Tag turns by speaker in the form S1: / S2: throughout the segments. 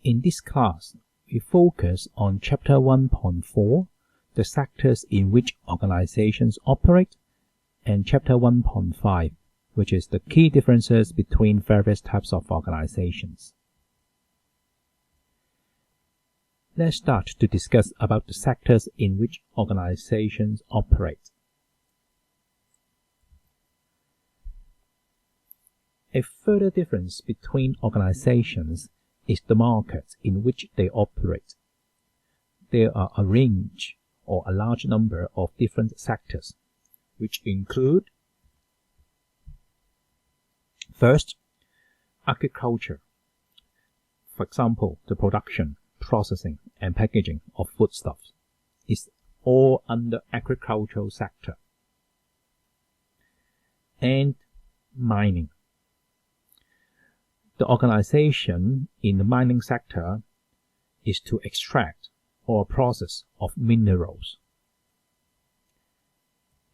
S1: In this class, we focus on Chapter 1.4, the sectors in which organizations operate, and Chapter 1.5, which is the key differences between various types of organizations. Let's start to discuss about the sectors in which organizations operate. A further difference between organizations is the markets in which they operate. There are a range or a large number of different sectors, which include: first, agriculture. For example, the production, processing, and packaging of foodstuffs is all under agricultural sector. And mining. The organization in the mining sector is to extract or process of minerals.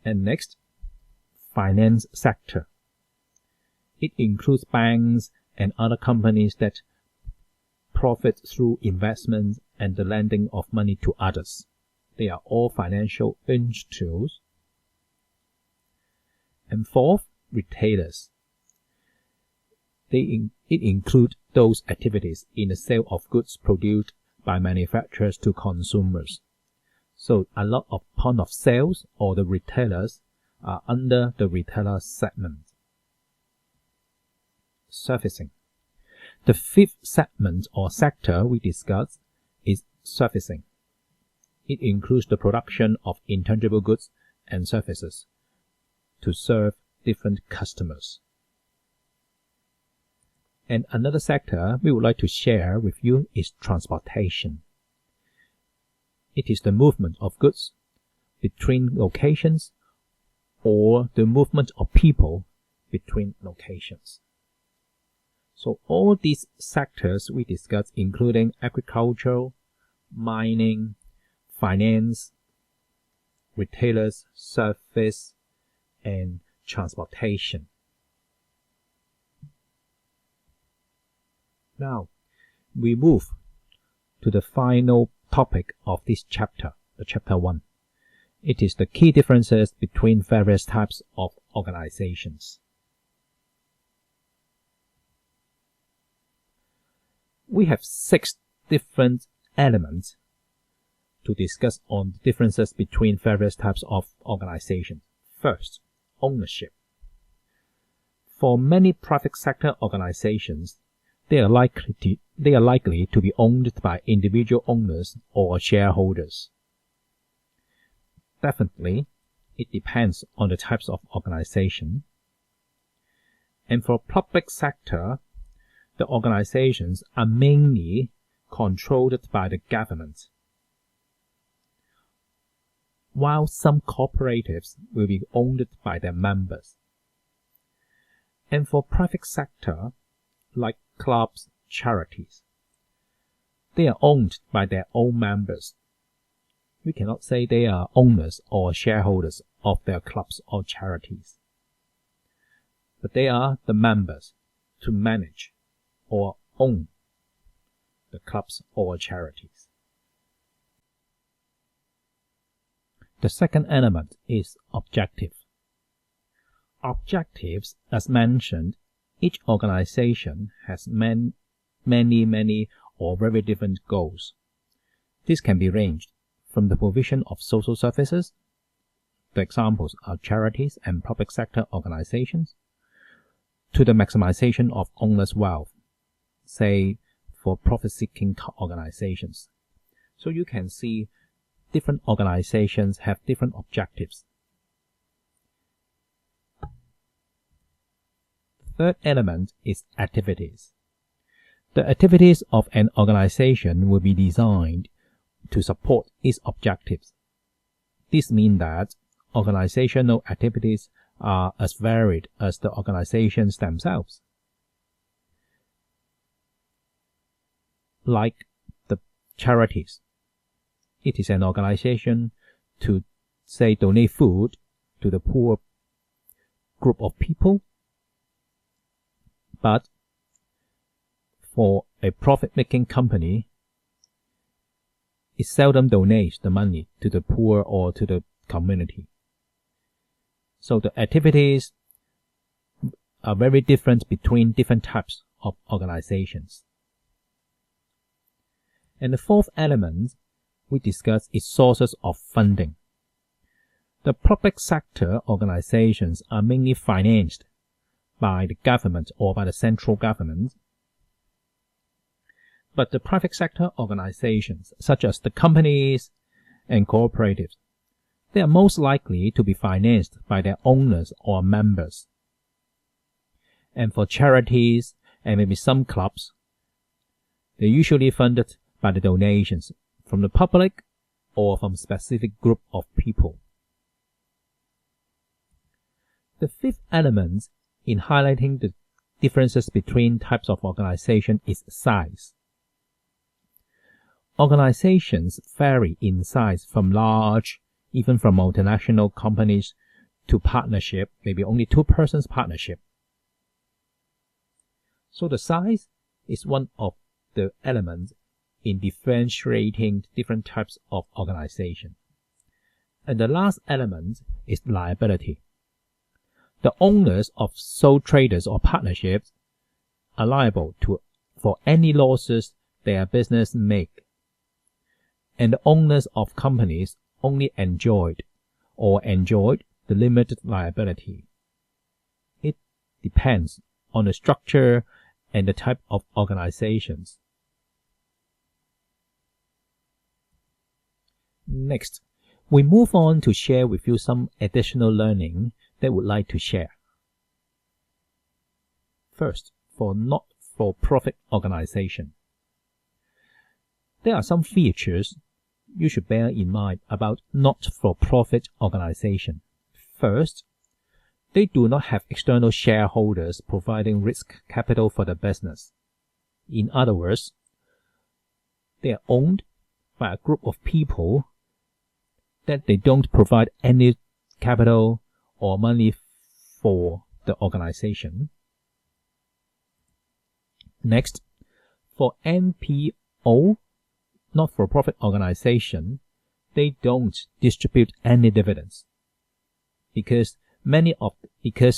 S1: And next, finance sector. It includes banks and other companies that profit through investments and the lending of money to others. They are all financial institutions. And fourth, retailers. It includes those activities in the sale of goods produced by manufacturers to consumers. So a lot of point of sales or the retailers are under the retailer segment. Servicing. The fifth segment or sector we discussed is servicing. It includes the production of intangible goods and services to serve different customers. And another sector we would like to share with you is transportation. It is the movement of goods between locations or the movement of people between locations. So all these sectors we discussed, including agricultural, mining, finance, retailers, service, and transportation. Now, we move to the final topic of this chapter, the Chapter 1. It is the key differences between various types of organizations. We have 6 different elements to discuss on the differences between various types of organizations. First, ownership. For many private sector organizations, they are likely to be owned by individual owners or shareholders. Definitely, it depends on the types of organization. And for public sector, the organizations are mainly controlled by the government, while some cooperatives will be owned by their members. And for private sector, like clubs, charities, they are owned by their own members. We cannot say they are owners or shareholders of their clubs or charities, but they are the members to manage or own the clubs or charities. The second element is objective. Objectives, as mentioned, each organization has many or very different goals. This can be ranged from the provision of social services, the examples are charities and public sector organizations, to the maximization of owners' wealth, say for profit-seeking organizations. So you can see different organizations have different objectives. Third element is activities. The activities of an organization will be designed to support its objectives. This means that organizational activities are as varied as the organizations themselves. Like the charities, it is an organization to, say, donate food to the poor group of people. But for a profit-making company, it seldom donates the money to the poor or to the community. So the activities are very different between different types of organizations. And the fourth element we discuss is sources of funding. The public sector organizations are mainly financed by the government or by the central government. But the private sector organizations, such as the companies and cooperatives, they are most likely to be financed by their owners or members. And for charities and maybe some clubs, they're usually funded by the donations from the public or from a specific group of people. The fifth element in highlighting the differences between types of organization is size. Organizations vary in size from large, even from multinational companies, to partnership, maybe only two-person partnership. So the size is one of the elements in differentiating different types of organization. And the last element is liability. The owners of sole traders or partnerships are liable for any losses their business make. And the owners of companies only enjoyed the limited liability. It depends on the structure and the type of organizations. Next, we move on to share with you some additional learning that we'd like to share. First, for not-for-profit organization. There are some features you should bear in mind about not-for-profit organization. First, they do not have external shareholders providing risk capital for the business. In other words, they are owned by a group of people that they don't provide any capital or money for the organization. Next, for NPO, not-for-profit organization, they don't distribute any dividends because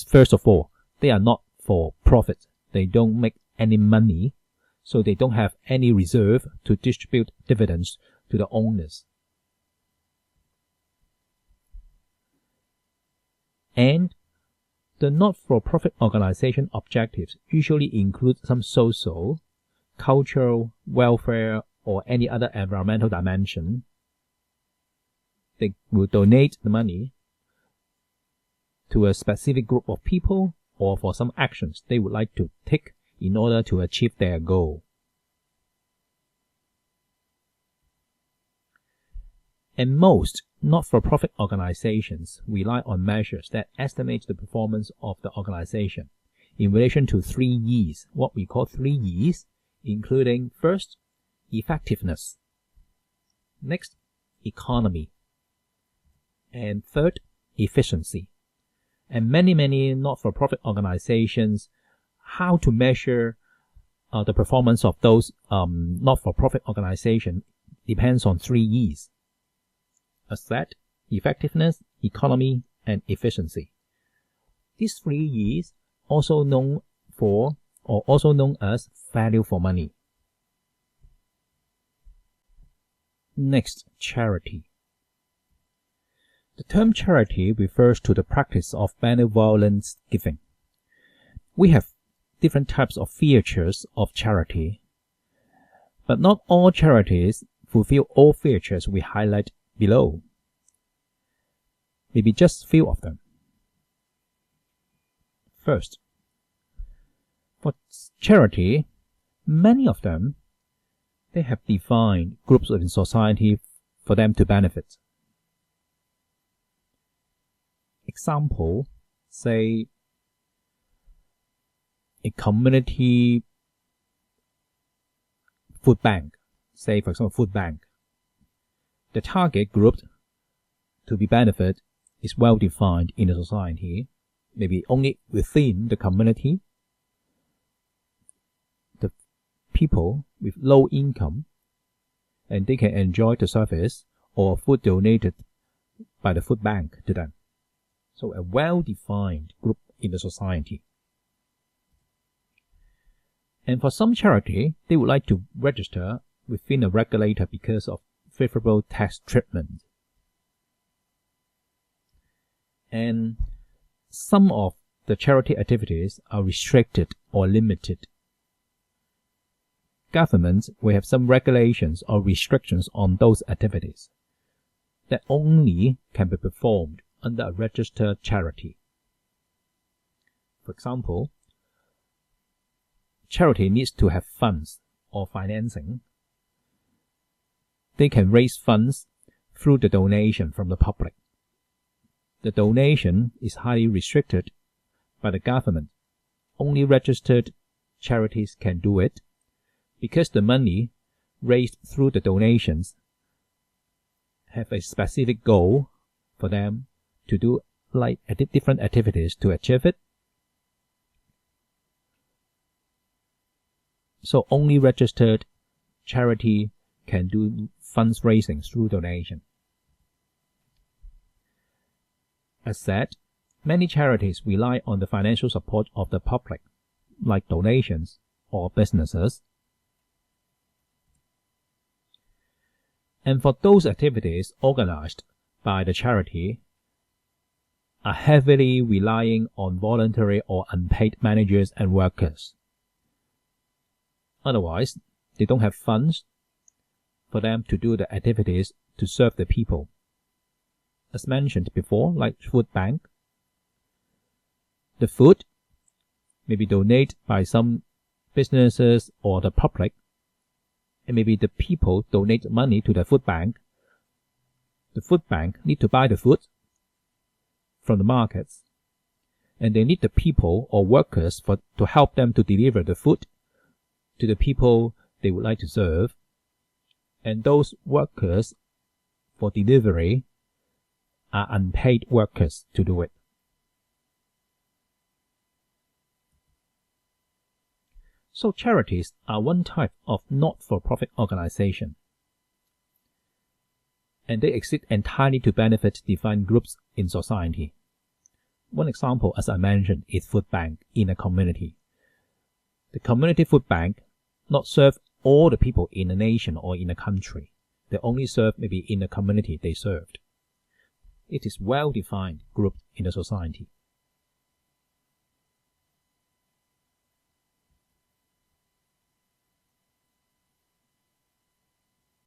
S1: first of all, they are not for profit. They don't make any money, so they don't have any reserve to distribute dividends to the owners. And the not-for-profit organization objectives usually include some social, cultural, welfare, or any other environmental dimension. They will donate the money to a specific group of people or for some actions they would like to take in order to achieve their goal. And most not-for-profit organizations rely on measures that estimate the performance of the organization in relation to 3 E's, what we call 3 E's, including first, effectiveness, next, economy, and third, efficiency. And many not-for-profit organizations, how to measure the performance of those not-for-profit organizations depends on 3 E's. As said, effectiveness, economy, and efficiency. These 3 E's also known as value for money. Next, charity. The term charity refers to the practice of benevolent giving. We have different types of features of charity, but not all charities fulfill all features we highlight below. Maybe just few of them. First, for charity, many of them, they have defined groups in society for them to benefit. Example, say a community food bank, say for example food bank. The target group to be benefited is well defined in the society, maybe only within the community. The people with low income, and they can enjoy the service or food donated by the food bank to them. So a well-defined group in the society. And for some charity, they would like to register within a regulator because of favorable tax treatment. And some of the charity activities are restricted or limited. Governments will have some regulations or restrictions on those activities that only can be performed under a registered charity. For example, charity needs to have funds or financing. They can raise funds through the donation from the public. The donation is highly restricted by the government. Only registered charities can do it because the money raised through the donations have a specific goal for them to do like different activities to achieve it. So only registered charity can do funds raising through donation. As said, many charities rely on the financial support of the public, like donations or businesses. And for those activities organized by the charity are heavily relying on voluntary or unpaid managers and workers. Otherwise, they don't have funds for them to do the activities to serve the people. As mentioned before, like food bank, the food may be donated by some businesses or the public, and maybe the people donate money to the food bank. The food bank need to buy the food from the markets, and they need the people or workers to help them to deliver the food to the people they would like to serve, and those workers for delivery are unpaid workers to do it. So charities are one type of not-for-profit organization, and they exist entirely to benefit defined groups in society. One example, as I mentioned, is food bank in a community. The community food bank not serve all the people in a nation or in a country. They only serve maybe in the community they served. It is well-defined group in the society.